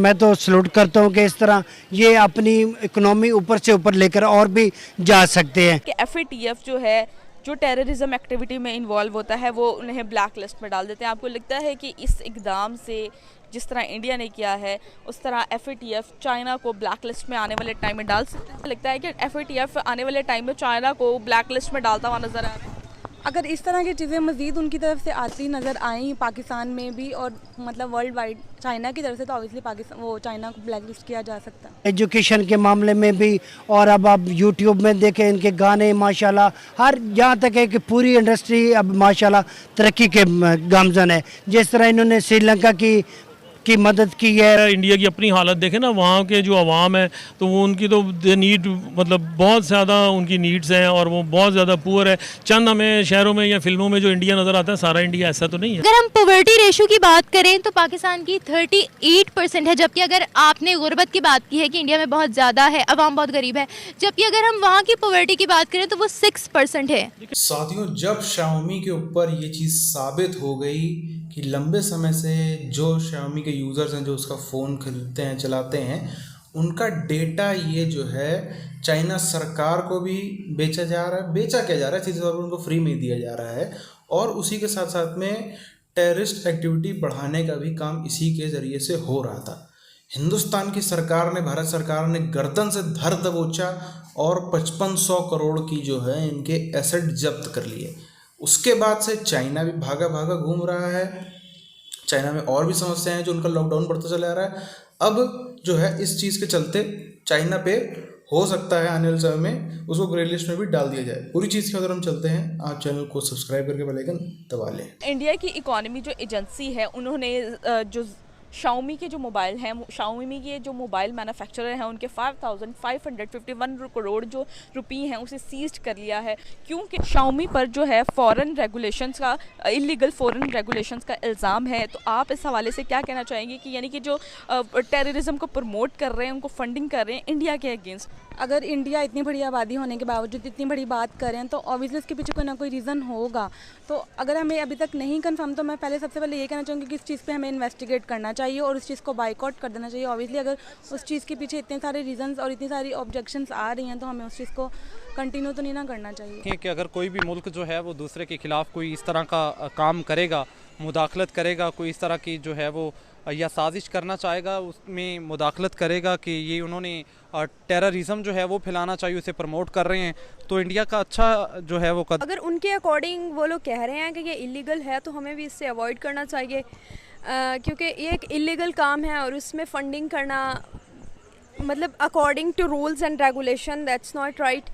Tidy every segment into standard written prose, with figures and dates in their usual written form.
मैं तो सलूट करता हूँ कि इस तरह ये अपनी इकोनॉमी ऊपर से ऊपर लेकर और भी जा सकते हैं। कि FATF जो है, जो टेररिज्म एक्टिविटी में इन्वॉल्व होता है, वो उन्हें ब्लैक लिस्ट में डाल देते हैं। आपको लगता है कि इस इकदाम से जिस तरह इंडिया ने किया है, उस तरह FATF चाइना को ब्लैक लिस्ट में आने वाले टाइम में डाल सकते हैं? लगता है कि FATF आने वाले टाइम में चाइना को ब्लैक लिस्ट में डालता हुआ नजर आ रहा है? अगर इस तरह की चीज़ें मज़ीद उनकी तरफ से आती नज़र आई पाकिस्तान में भी और मतलब वर्ल्ड वाइड चाइना की तरफ से, तो ऑब्वियसली पाकिस्तान वो चाइना को ब्लैक लिस्ट किया जा सकता है। एजुकेशन के मामले में भी, और अब आप यूट्यूब में देखें इनके गाने माशाल्लाह, हर यहाँ तक है कि पूरी इंडस्ट्री अब माशाल्लाह तरक्की के गामजन है। जिस तरह इन्होंने श्रीलंका की मदद की है। इंडिया की अपनी हालत देखें ना, वहाँ के जो आवाम है तो वो उनकी तो नीड मतलब बहुत ज़्यादा उनकी नीड्स हैं और वो बहुत ज़्यादा पुअर है। चंद हमें शहरों में या फिल्मों में जो इंडिया नज़र आता है, सारा इंडिया ऐसा तो नहीं है। अगर हम पॉवर्टी रेशो की बात करें तो पाकिस्तान की 38% है, जबकि अगर आपने गुर्बत की बात की है कि इंडिया में बहुत ज़्यादा है, अवाम बहुत गरीब है, जबकि अगर हम वहाँ की पॉवर्टी की बात करें तो वो 6% है। साथियों, जब Xiaomi के ऊपर ये चीज़ साबित हो गई कि लंबे समय से जो Xiaomi के यूज़र्स हैं जो उसका फ़ोन खरीदते हैं, चलाते हैं, उनका डेटा ये जो है चाइना सरकार को भी बेचा जा रहा है, बेचा क्या जा रहा है, सीधे तौर पर उनको फ्री में दिया जा रहा है। और उसी के साथ साथ में टेररिस्ट एक्टिविटी बढ़ाने का भी काम इसी के ज़रिए से हो रहा था। हिंदुस्तान की सरकार ने, भारत सरकार ने गर्दन से धर दबोचा और 5500 करोड़ की जो है इनके एसेट जब्त कर लिए। उसके बाद से चाइना भी भागा भागा घूम रहा है। चाइना में और भी समस्याएं हैं जो उनका लॉकडाउन बढ़ता चला जा रहा है। अब जो है इस चीज़ के चलते चाइना पे हो सकता है आने वाले समय में उसको ग्रे लिस्ट में भी डाल दिया जाए। पूरी चीज़ की अगर हम चलते हैं, आप चैनल को सब्सक्राइब करके बेल आइकन दबा लें। इंडिया की इकोनॉमी जो एजेंसी है, उन्होंने जो Xiaomi के जो मोबाइल हैं, Xiaomi के जो मोबाइल मैन्युफैक्चरर हैं, उनके 5551 करोड़ जो रुपये हैं उसे सीज्ड कर लिया है, क्योंकि Xiaomi पर जो है फॉरेन रेगुलेशंस का, इलीगल फॉरेन रेगुलेशंस का इल्ज़ाम है। तो आप इस हवाले से क्या कहना चाहेंगे कि यानी कि जो टेररिज्म को प्रमोट कर रहे हैं, उनको फंडिंग कर रहे हैं इंडिया के अगेंस्ट? अगर इंडिया इतनी बड़ी आबादी होने के बावजूद इतनी बड़ी बात करें तो ऑब्वियसली इसके पीछे कोई ना कोई रीज़न होगा। तो अगर हमें अभी तक नहीं कंफर्म, तो मैं सबसे पहले ये कहना चाहूँगी कि इस चीज़ पे हमें इन्वेस्टिगेट करना चाहिए और उस चीज़ को बाइकआउट कर देना चाहिए। ऑब्वियसली अगर उस चीज़ के पीछे इतने सारे रीज़न्स और इतनी सारी ऑब्जेक्शंस आ रही हैं तो हमें उस चीज़ को कंटिन्यू तो नहीं ना करना चाहिए। कि अगर कोई भी मुल्क जो है वो दूसरे के ख़िलाफ़ कोई इस तरह का काम करेगा, मुदाखलत करेगा, कोई इस तरह की जो है वो या साजिश करना चाहेगा, उसमें मुदाखलत करेगा कि ये उन्होंने टेररिज्म जो है वो फैलाना चाहिए, उसे प्रमोट कर रहे हैं, तो इंडिया का अच्छा जो है वो अगर उनके अकॉर्डिंग वो लोग कह रहे हैं कि ये इलीगल है तो हमें भी इससे अवॉइड करना चाहिए, क्योंकि ये एक इलीगल काम है और उसमें फ़ंडिंग करना मतलब according to rules and regulation that's not right.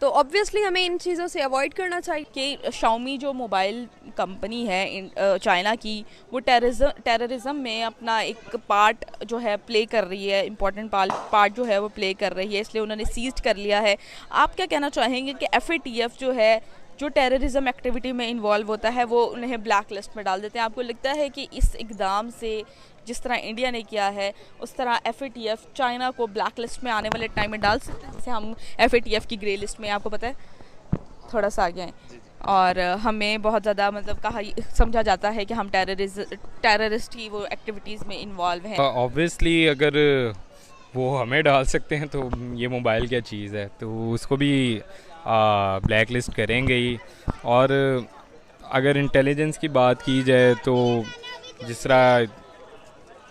तो ऑब्वियसली हमें इन चीज़ों से अवॉइड करना चाहिए। कि Xiaomi जो मोबाइल कंपनी है चाइना की, वो टेररिज्म में अपना एक पार्ट जो है प्ले कर रही है, इम्पॉर्टेंट पार्ट जो है वो प्ले कर रही है, इसलिए उन्होंने सीज कर लिया है। आप क्या कहना चाहेंगे कि FATF जो है, जो टेररिज्म एक्टिविटी में इन्वॉल्व होता है, वो उन्हें ब्लैक लिस्ट में डाल देते हैं? आपको लगता है कि इस इकदाम से जिस तरह इंडिया ने किया है, उस तरह FATF चाइना को ब्लैक लिस्ट में आने वाले टाइम में डाल सकते हैं? जैसे हम FATF की ग्रे लिस्ट में, आपको पता है, थोड़ा सा आगे हैं और हमें बहुत ज़्यादा मतलब कहा समझा जाता है कि हम टेररिस्ट की वो एक्टिविटीज़ में इन्वॉल्व हैं। ऑब्वियसली अगर वो हमें डाल सकते हैं तो ये मोबाइल क्या चीज़ है, तो उसको भी ब्लैक लिस्ट करेंगे ही। और अगर इंटेलिजेंस की बात की जाए तो जिस तरह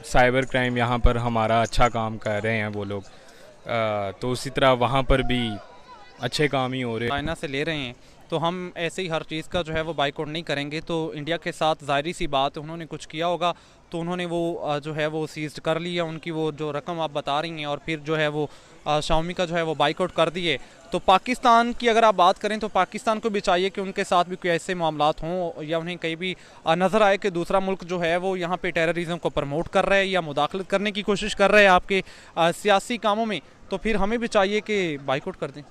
साइबर क्राइम यहाँ पर हमारा अच्छा काम कर रहे हैं वो लोग, तो उसी तरह वहाँ पर भी अच्छे काम ही हो रहे हैं। चाइना से ले रहे हैं तो हम ऐसे ही हर चीज़ का जो है वो बाइकआउट नहीं करेंगे। तो इंडिया के साथ ज़ाहिर सी बात, उन्होंने कुछ किया होगा तो उन्होंने वो जो है वो सीज कर लिया, उनकी वो जो रकम आप बता रही हैं, और फिर जो है वो Xiaomi का जो है वो बाइकआउट कर दिए। तो पाकिस्तान की अगर आप बात करें तो पाकिस्तान को भी चाहिए कि उनके साथ भी कोई ऐसे मामलात हों या उन्हें कहीं भी नज़र आए कि दूसरा मुल्क जो है वो यहाँ पे टेररिज्म को प्रमोट कर रहा है या मुदाखलत करने की कोशिश कर रहा है आपके सियासी कामों में, तो फिर हमें भी चाहिए कि बाइकआउट कर दें।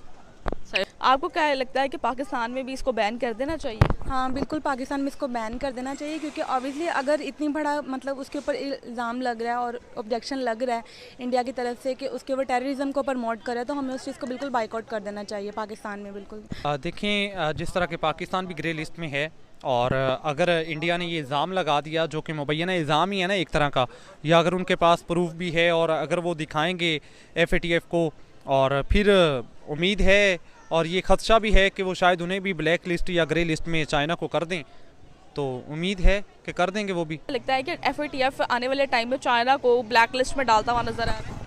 आपको क्या लगता है कि पाकिस्तान में भी इसको बैन कर देना चाहिए? हाँ बिल्कुल, पाकिस्तान में इसको बैन कर देना चाहिए, क्योंकि ऑब्वियसली अगर इतनी बड़ा मतलब उसके ऊपर इल्ज़ाम लग रहा है और ऑब्जेक्शन लग रहा है इंडिया की तरफ से कि उसके ऊपर टेररिज्म को प्रमोट करे, तो हमें उस चीज़ को बिल्कुल बाइकआउट कर देना चाहिए पाकिस्तान में। बिल्कुल देखें, जिस तरह के पाकिस्तान भी ग्रे लिस्ट में है और अगर इंडिया ने ये इल्ज़ाम लगा दिया, जो कि मुबैना इल्ज़ाम ही है ना एक तरह का, या अगर उनके पास प्रूफ भी है और अगर वो दिखाएंगे FATF को, और फिर उम्मीद है और ये खदशा भी है कि वो शायद उन्हें भी ब्लैक लिस्ट या ग्रे लिस्ट में चाइना को कर दें, तो उम्मीद है कि कर देंगे वो भी। लगता है कि FATF आने वाले टाइम में चाइना को ब्लैक लिस्ट में डालता हुआ नजर आ रहा है।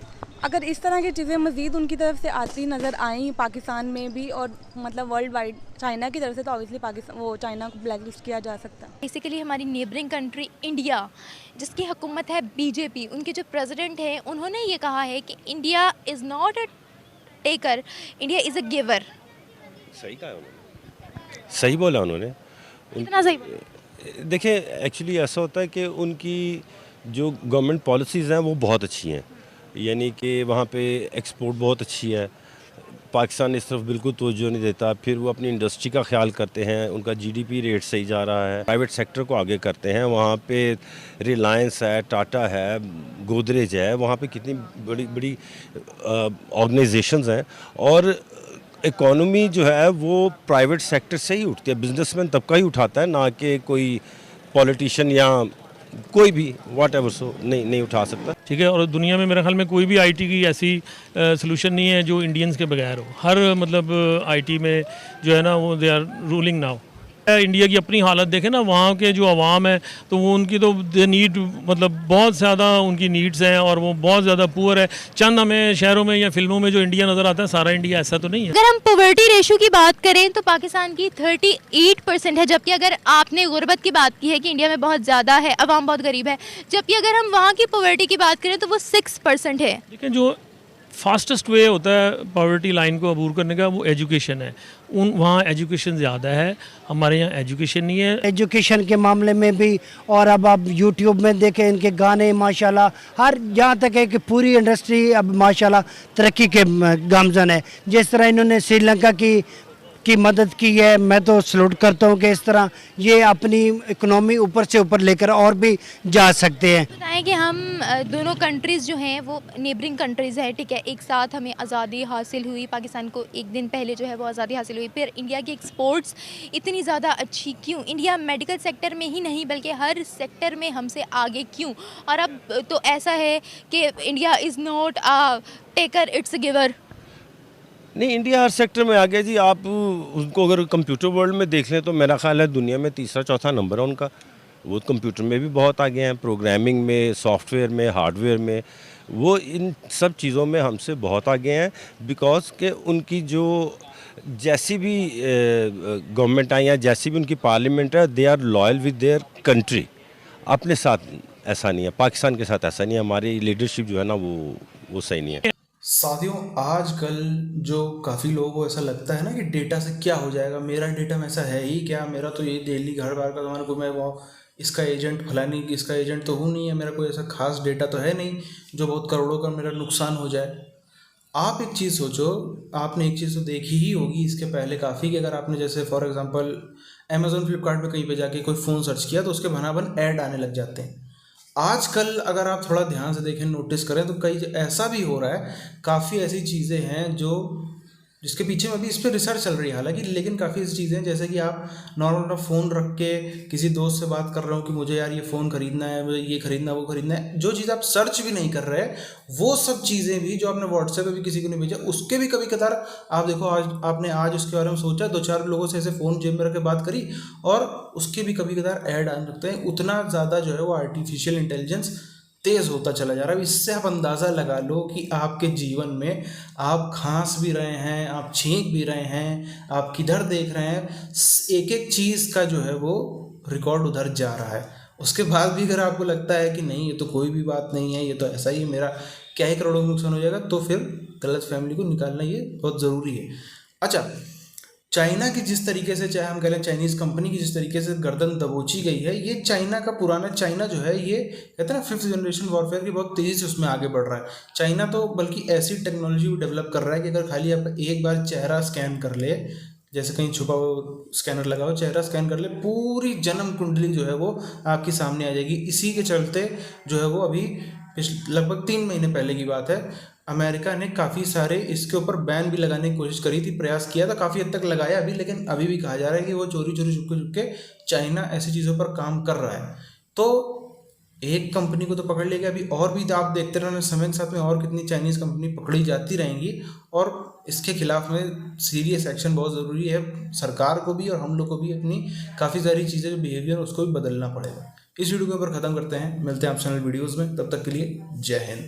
अगर इस तरह की चीज़ें मज़ीद उनकी तरफ से आती नज़र आई पाकिस्तान में भी और मतलब वर्ल्ड वाइड चाइना की तरफ से, तो ऑब्वियसली पाकिस्तान वो चाइना को ब्लैक लिस्ट किया जा सकता है। बेसिकली हमारी नेबरिंग कंट्री इंडिया, जिसकी हुकूमत है बीजेपी, उनके जो प्रेसिडेंट हैं उन्होंने ये कहा है कि India is not a taker, India is a giver. सही कहा उन्होंने, सही बोला उन्होंने। कितना सही? देखिए एक्चुअली ऐसा होता है कि उनकी जो गवर्नमेंट पॉलिसीज़ हैं वो बहुत अच्छी हैं, यानी कि वहाँ पे एक्सपोर्ट बहुत अच्छी है। पाकिस्तान इस तरफ बिल्कुल तवज्जो नहीं देता। फिर वो अपनी इंडस्ट्री का ख्याल करते हैं, उनका GDP रेट सही जा रहा है, प्राइवेट सेक्टर को आगे करते हैं। वहाँ पे रिलायंस है, टाटा है, गोदरेज है, वहाँ पे कितनी बड़ी बड़ी ऑर्गेनाइजेशंस हैं, और इकॉनमी जो है वो प्राइवेट सेक्टर से ही उठती है। बिजनेसमैन तबका ही उठाता है, ना कि कोई पॉलिटिशियन या कोई भी वॉट एवर सो नहीं उठा सकता। ठीक है, और दुनिया में मेरे ख्याल में कोई भी IT की ऐसी सलूशन नहीं है जो इंडियंस के बगैर हो। हर मतलब IT में जो है ना वो they are ruling now. India की अपनी हालत देखें ना, वहाँ के जो अवाम है तो वो उनकी तो दे नीड मतलब बहुत ज़्यादा उनकी नीड्स हैं और वो बहुत ज़्यादा पुअर है। चंद हमें शहरों में या फिल्मों में जो इंडिया नज़र आता है, सारा इंडिया ऐसा तो नहीं है। अगर हम पॉवर्टी रेशो की बात करें तो पाकिस्तान की 38% है, जबकि अगर आपने गुर्बत की बात की है कि इंडिया में बहुत ज़्यादा है, अवाम बहुत गरीब है, जबकि अगर हम वहाँ की पॉवर्टी की बात करें तो वो 6% है। लेकिन जो फास्टेस्ट वे होता है पॉवर्टी लाइन को अबूर करने का वो एजुकेशन है। वहाँ एजुकेशन ज़्यादा है, हमारे यहाँ एजुकेशन नहीं है। एजुकेशन के मामले में भी, और अब आप यूट्यूब में देखें इनके गाने माशाल्लाह, हर यहाँ तक है कि पूरी इंडस्ट्री अब माशाल्लाह तरक्की के गामजन है। जिस तरह इन्होंने श्रीलंका की मदद की है, मैं तो सलूट करता हूँ कि इस तरह ये अपनी इकोनॉमी ऊपर से ऊपर लेकर और भी जा सकते हैं। बताएं कि हम दोनों कंट्रीज़ जो हैं वो नेबरिंग कंट्रीज़ है, ठीक है, एक साथ हमें आज़ादी हासिल हुई, पाकिस्तान को एक दिन पहले जो है वो आज़ादी हासिल हुई। फिर इंडिया की एक्सपोर्ट्स इतनी ज़्यादा अच्छी क्यों? इंडिया मेडिकल सेक्टर में ही नहीं बल्कि हर सेक्टर में हमसे आगे क्यों? और अब तो ऐसा है कि India is not a taker, it's a giver. नहीं, इंडिया हर सेक्टर में आ गया जी। आप उनको अगर कंप्यूटर वर्ल्ड में देख लें तो मेरा ख्याल है दुनिया में तीसरा चौथा नंबर है उनका। वो कंप्यूटर में भी बहुत आगे हैं, प्रोग्रामिंग में, सॉफ्टवेयर में, हार्डवेयर में, वो इन सब चीज़ों में हमसे बहुत आगे हैं। बिकॉज के उनकी जो जैसी भी गवर्नमेंट आई या जैसी भी उनकी पार्लियामेंट है, they are loyal with their country. अपने साथ ऐसा नहीं है, पाकिस्तान के साथ ऐसा नहीं है। हमारी लीडरशिप जो है ना वो सही नहीं है। साथियों, आजकल जो काफ़ी लोगों को ऐसा लगता है ना कि डेटा से क्या हो जाएगा, मेरा डेटा में ऐसा है ही क्या, मेरा तो ये डेली घर बार का तुम्हारा को मैं वो इसका एजेंट फलानी इसका एजेंट तो हूँ नहीं है, मेरा कोई ऐसा खास डेटा तो है नहीं जो बहुत करोड़ों का मेरा नुकसान हो जाए। आप एक चीज़ सोचो, आपने एक चीज़ तो देखी ही होगी इसके पहले काफ़ी, कि अगर आपने जैसे फॉर एग्जांपल अमेज़ॉन फ्लिपकार्ट पे कहीं पे जाके कोई फ़ोन सर्च किया तो उसके भनाभन ऐड आने लग जाते हैं। आजकल अगर आप थोड़ा ध्यान से देखें, नोटिस करें तो कई ऐसा भी हो रहा है, काफ़ी ऐसी चीज़ें हैं जो जिसके पीछे में अभी इस पर रिसर्च चल रही है हालांकि, लेकिन काफ़ी ऐसी चीज़ें हैं जैसे कि आप नॉर्मल फ़ोन रख के किसी दोस्त से बात कर रहे हो कि मुझे यार ये फ़ोन ख़रीदना है, मुझे ये ख़रीदना वो ख़रीदना है, जो चीज़ आप सर्च भी नहीं कर रहे वो सब चीज़ें भी जो आपने व्हाट्सएप पे भी किसी को नहीं भेजा उसके भी कभी कदार आप देखो, आज उसके बारे में सोचा, 2-4 लोगों से ऐसे फ़ोन जेब में रख के बात करी और उसके भी कभी कदार ऐड आने लगते हैं। उतना ज़्यादा जो है वो आर्टिफिशियल इंटेलिजेंस तेज़ होता चला जा रहा है। इससे आप अंदाज़ा लगा लो कि आपके जीवन में आप खांस भी रहे हैं, आप छींक भी रहे हैं, आप किधर देख रहे हैं, एक एक चीज़ का जो है वो रिकॉर्ड उधर जा रहा है। उसके बाद भी अगर आपको लगता है कि नहीं ये तो कोई भी बात नहीं है, ये तो ऐसा ही मेरा क्या ही करोड़ों का नुकसान हो जाएगा, तो फिर गलत फैमिली को निकालना ये बहुत ज़रूरी है। अच्छा, चाइना की जिस तरीके से, चाहे हम कह लें चाइनीज़ कंपनी की जिस तरीके से गर्दन दबोची गई है, ये चाइना का पुराना चाइना जो है ये कहते हैं ना 5th जनरेशन वॉरफेयर की बहुत तेज़ी से उसमें आगे बढ़ रहा है। चाइना तो बल्कि ऐसी टेक्नोलॉजी भी डेवलप कर रहा है कि अगर खाली आप एक बार चेहरा स्कैन कर ले, जैसे कहीं छुपा हुआ स्कैनर लगा हो, चेहरा स्कैन कर ले, पूरी जन्म कुंडली जो है वो आपके सामने आ जाएगी। इसी के चलते जो है वो अभी लगभग 3 महीने पहले की बात है, अमेरिका ने काफ़ी सारे इसके ऊपर बैन भी लगाने की कोशिश करी थी, प्रयास किया था, काफ़ी हद तक लगाया अभी, लेकिन अभी भी कहा जा रहा है कि वो चोरी चोरी छुपके छुपके चाइना ऐसी चीज़ों पर काम कर रहा है। तो एक कंपनी को तो पकड़ लेगा, अभी और भी आप देखते रहना समय के साथ में और कितनी चाइनीज़ कंपनी पकड़ी जाती रहेंगी, और इसके खिलाफ में सीरियस एक्शन बहुत ज़रूरी है, सरकार को भी और हम लोग को भी अपनी काफ़ी सारी चीज़ें जो बिहेवियर उसको भी बदलना पड़ेगा। इस वीडियो के ऊपर ख़त्म करते हैं, मिलते हैं आप चैनल वीडियोज़ में, तब तक के लिए जय हिंद।